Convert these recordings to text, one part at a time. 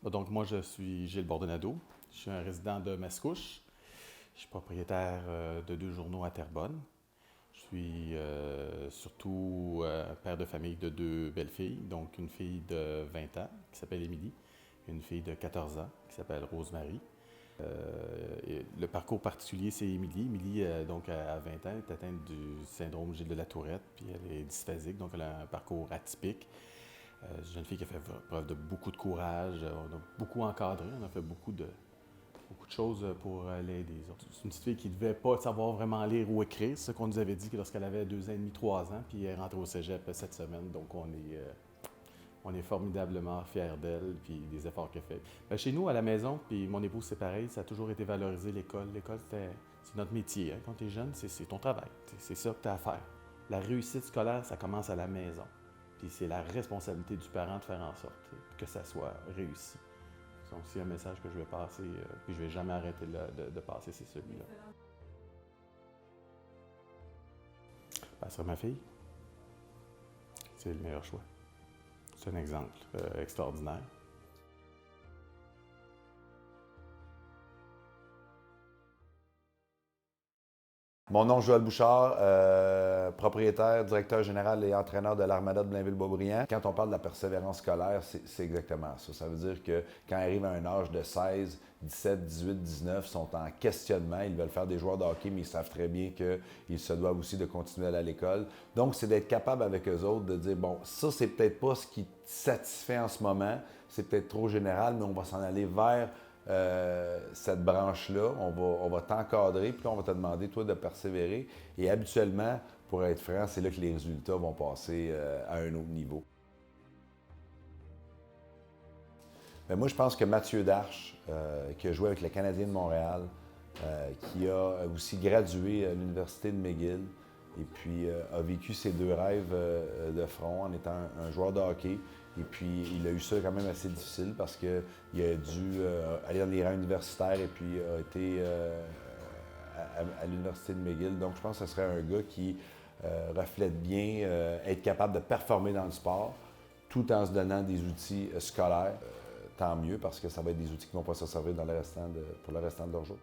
Donc, moi, je suis Gilles Bordonado. Je suis un résident de Mascouche. Je suis propriétaire de 2 journaux à Terrebonne. Je suis surtout père de famille de 2 belles filles. Donc, une fille de 20 ans qui s'appelle Émilie, et une fille de 14 ans qui s'appelle Rosemary. Et le parcours particulier, c'est Émilie. Émilie, donc, à 20 ans, est atteinte du syndrome Gilles de la Tourette, puis elle est dysphasique, donc elle a un parcours atypique. C'est une jeune fille qui a fait preuve de beaucoup de courage. On a beaucoup encadré, on a fait beaucoup de choses pour l'aider. C'est une petite fille qui ne devait pas savoir vraiment lire ou écrire, c'est ce qu'on nous avait dit lorsqu'elle avait 2 ans et demi, 3 ans, puis elle est rentrée au cégep cette semaine, donc on est formidablement fiers d'elle puis des efforts qu'elle fait. Ben, chez nous, à la maison, puis mon épouse, c'est pareil, ça a toujours été valorisé l'école. L'école, c'est notre métier. Hein. Quand tu es jeune, c'est ton travail. C'est ça que tu as à faire. La réussite scolaire, ça commence à la maison. Puis c'est la responsabilité du parent de faire en sorte que ça soit réussi. Donc, c'est un message que je vais passer, puis je ne vais jamais arrêter de passer, c'est celui-là. Ben, sur ma fille, c'est le meilleur choix. C'est un exemple extraordinaire. Mon nom est Joël Bouchard, propriétaire, directeur général et entraîneur de l'Armada de Blainville-Boisbriand. Quand on parle de la persévérance scolaire, c'est exactement ça. Ça veut dire que quand ils arrivent à un âge de 16, 17, 18, 19, ils sont en questionnement, ils veulent faire des joueurs de hockey, mais ils savent très bien qu'ils se doivent aussi de continuer à aller à l'école. Donc, c'est d'être capable avec eux autres de dire, bon, ça, c'est peut-être pas ce qui te satisfait en ce moment, c'est peut-être trop général, mais on va s'en aller vers cette branche-là, on va t'encadrer, puis là, on va te demander, toi, de persévérer. Et habituellement, pour être franc, c'est là que les résultats vont passer à un autre niveau. Mais moi, je pense que Mathieu Darche, qui a joué avec le Canadien de Montréal, qui a aussi gradué à l'Université de McGill, et puis a vécu ses 2 rêves de front en étant un joueur de hockey. Et puis, il a eu ça quand même assez difficile parce qu'il a dû aller dans les rangs universitaires et puis a été à l'Université de McGill. Donc, je pense que ce serait un gars qui reflète bien être capable de performer dans le sport tout en se donnant des outils scolaires. Tant mieux parce que ça va être des outils qui vont pas se servir pour le restant de leur jour.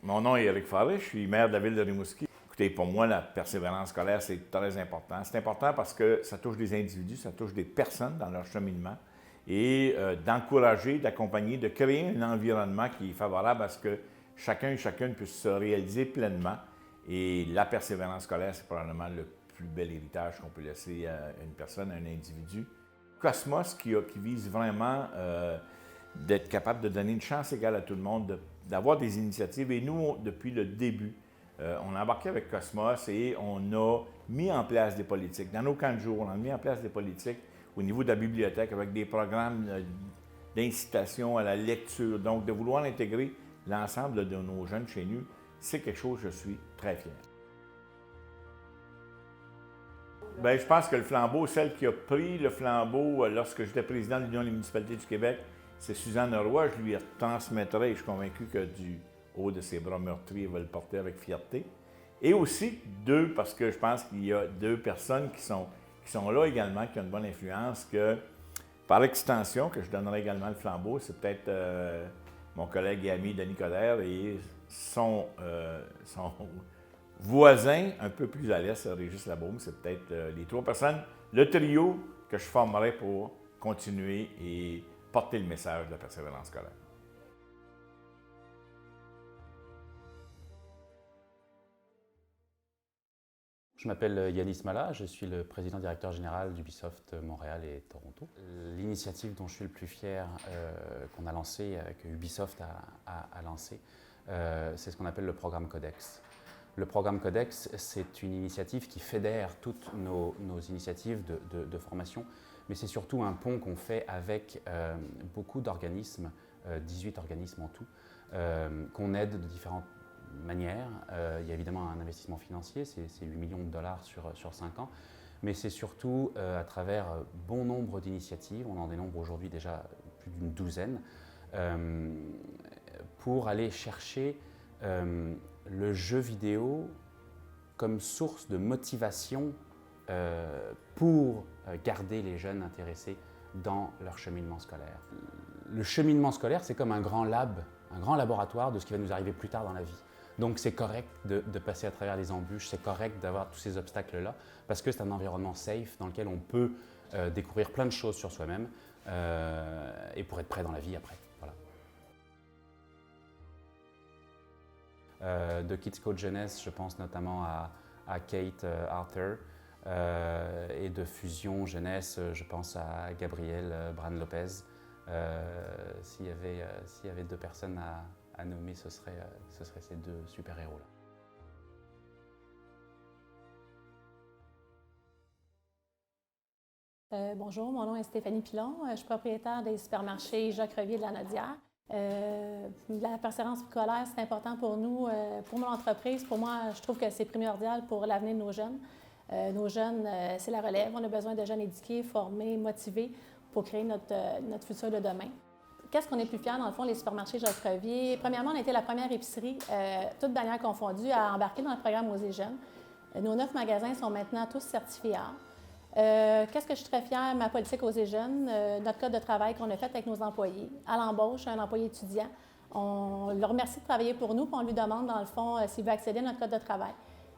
Mon nom est Éric Faré, je suis maire de la ville de Rimouski. Écoutez, pour moi, la persévérance scolaire, c'est très important. C'est important parce que ça touche des individus, ça touche des personnes dans leur cheminement et d'encourager, d'accompagner, de créer un environnement qui est favorable à ce que chacun et chacune puisse se réaliser pleinement. Et la persévérance scolaire, c'est probablement le plus bel héritage qu'on peut laisser à une personne, à un individu. Cosmos, qui vise vraiment d'être capable de donner une chance égale à tout le monde, d'avoir des initiatives. Et nous, depuis le début, on a embarqué avec Cosmos et on a mis en place des politiques. Dans nos camps de jour, on a mis en place des politiques au niveau de la bibliothèque avec des programmes d'incitation à la lecture. Donc, de vouloir intégrer l'ensemble de nos jeunes chez nous, c'est quelque chose dont je suis très fier. Bien, je pense que le flambeau, celle qui a pris le flambeau lorsque j'étais président de l'Union des municipalités du Québec, c'est Suzanne Roy. Je lui transmettrai et je suis convaincu que du haut de ses bras meurtris, elle va le porter avec fierté. Et aussi parce que je pense qu'il y a 2 personnes qui sont là également, qui ont une bonne influence, que par extension, que je donnerai également le flambeau, c'est peut-être mon collègue et ami Denis Coderre et son voisin, un peu plus à l'est, Régis Labaume. C'est peut-être les 3 personnes, le trio que je formerai pour continuer et porter le message de la persévérance scolaire. Je m'appelle Yanis Mala, je suis le président directeur général d'Ubisoft Montréal et Toronto. L'initiative dont je suis le plus fier qu'on a lancée, que Ubisoft a lancé, c'est ce qu'on appelle le programme Codex. Le programme Codex, c'est une initiative qui fédère toutes nos initiatives de formation, mais c'est surtout un pont qu'on fait avec beaucoup d'organismes, 18 organismes en tout, qu'on aide de différentes manières. Il y a évidemment un investissement financier, c'est 8 millions de dollars sur 5 ans, mais c'est surtout à travers bon nombre d'initiatives, on en dénombre aujourd'hui déjà plus d'une douzaine, pour aller chercher le jeu vidéo comme source de motivation pour garder les jeunes intéressés dans leur cheminement scolaire. Le cheminement scolaire, c'est comme un grand laboratoire de ce qui va nous arriver plus tard dans la vie. Donc c'est correct de passer à travers les embûches, c'est correct d'avoir tous ces obstacles-là, parce que c'est un environnement safe dans lequel on peut découvrir plein de choses sur soi-même et pour être prêt dans la vie après. Voilà. De Kids Coach Jeunesse, je pense notamment à Kate Arthur, et de Fusion Jeunesse, je pense à Gabriel Bran-Lopez. S'il y avait deux personnes à nommer, ce serait ces deux super-héros-là. Bonjour, mon nom est Stéphanie Pilon. Je suis propriétaire des supermarchés Jacques Revier de la Nodière. La persévérance scolaire, c'est important pour nous, pour mon entreprise. Pour moi, je trouve que c'est primordial pour l'avenir de nos jeunes. Nos jeunes, c'est la relève. On a besoin de jeunes éduqués, formés, motivés pour créer notre futur de demain. Qu'est-ce qu'on est plus fiers, dans le fond, les supermarchés Jacques Revier? Premièrement, on a été la première épicerie, toutes bannières confondues, à embarquer dans le programme Osez Jeunes. Nos 9 magasins sont maintenant tous certifiés A. Qu'est-ce que je suis très fière? Ma politique Osez Jeunes, notre code de travail qu'on a fait avec nos employés. À l'embauche, un employé étudiant, on le remercie de travailler pour nous, puis on lui demande, dans le fond, s'il veut accéder à notre code de travail.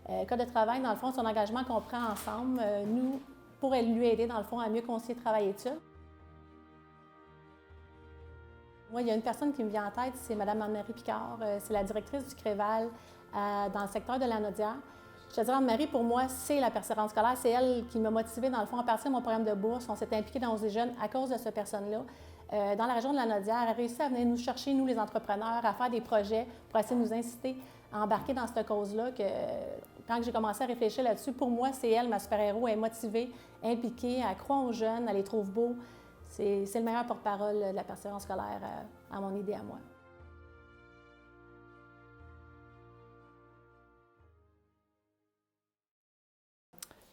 Le code de travail, dans le fond, c'est un engagement qu'on prend ensemble, nous, pour lui aider, dans le fond, à mieux concilier travail-études. Moi, il y a une personne qui me vient en tête, c'est Mme Anne-Marie Picard. C'est la directrice du Créval dans le secteur de la Nodière. Je te dirais, Anne-Marie, pour moi, c'est la persévérance scolaire. C'est elle qui m'a motivée, dans le fond, à partir de mon programme de bourse. On s'est impliqué dans Osez Jeunes à cause de cette personne-là. Dans la région de la Nodière, elle a réussi à venir nous chercher, nous, les entrepreneurs, à faire des projets pour essayer de nous inciter à embarquer dans cette cause-là. Quand j'ai commencé à réfléchir là-dessus, pour moi, c'est elle, ma super-héros. Elle est motivée, impliquée, elle croit aux jeunes, elle les trouve beaux. C'est le meilleur porte-parole de la persévérance scolaire à mon idée à moi.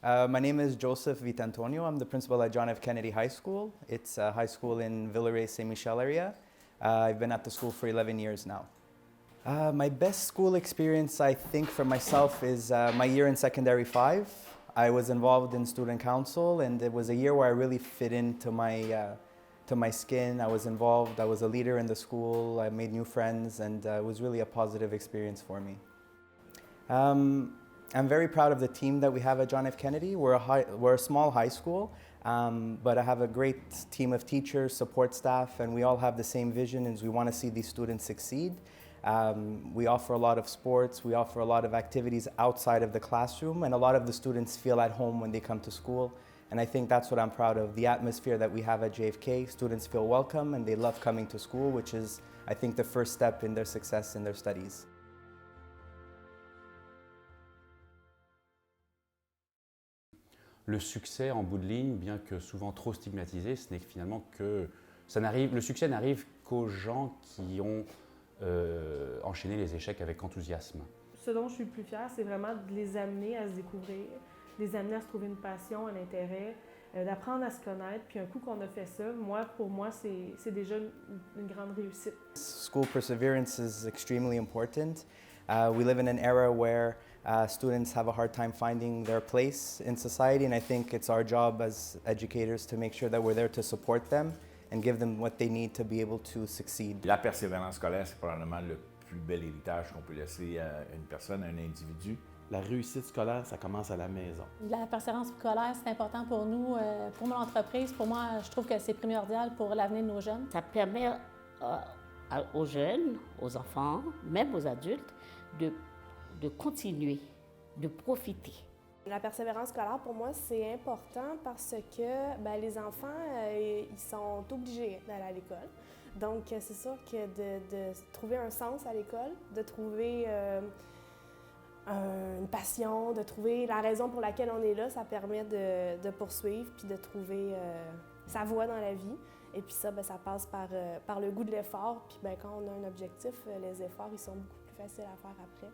My name is Joseph Vitantonio. I'm the principal at John F. Kennedy High School. It's a high school in Villeray, Saint-Michel area. I've been at the school for 11 years now. My best school experience, I think, for myself is my year in secondary 5. I was involved in student council, and it was a year where I really fit into my skin. I was involved, I was a leader in the school, I made new friends, and it was really a positive experience for me. I'm very proud of the team that we have at John F. Kennedy. We're a small high school, but I have a great team of teachers, support staff, and we all have the same vision, and we want to see these students succeed. We offer a lot of sports, we offer a lot of activities outside of the classroom, and a lot of the students feel at home when they come to school. And I think that's what I'm proud of, the atmosphere that we have at JFK. Students feel welcome and they love coming to school, which is, I think, the first step in their success in their studies. Le succès en bout de ligne, bien que souvent trop stigmatisé, ce n'est finalement que le succès n'arrive qu'aux gens qui ont enchaîné les échecs avec enthousiasme. Ce dont je suis le plus fière, c'est vraiment de les amener à se découvrir, de les amener à se trouver une passion, un intérêt, d'apprendre à se connaître. Puis un coup qu'on a fait ça, pour moi, c'est déjà une grande réussite. School perseverance is extremely important. We live in an era where students have a hard time finding their place in society, and I think it's our job as educators to make sure that we're there to support them and give them what they need to be able to succeed. La persévérance scolaire, c'est probablement le plus bel héritage qu'on peut laisser à une personne, à un individu. La réussite scolaire, ça commence à la maison. La persévérance scolaire, c'est important pour nous, pour mon entreprise. Pour moi, je trouve que c'est primordial pour l'avenir de nos jeunes. Ça permet aux jeunes, aux enfants, même aux adultes, de continuer, de profiter. La persévérance scolaire, pour moi, c'est important parce que les enfants, ils sont obligés d'aller à l'école. Donc, c'est sûr que de trouver un sens à l'école, de trouver une passion, de trouver la raison pour laquelle on est là, ça permet de poursuivre puis de trouver sa voie dans la vie. Et puis ça, ça passe par le goût de l'effort. Puis quand on a un objectif, les efforts, ils sont beaucoup plus faciles à faire après.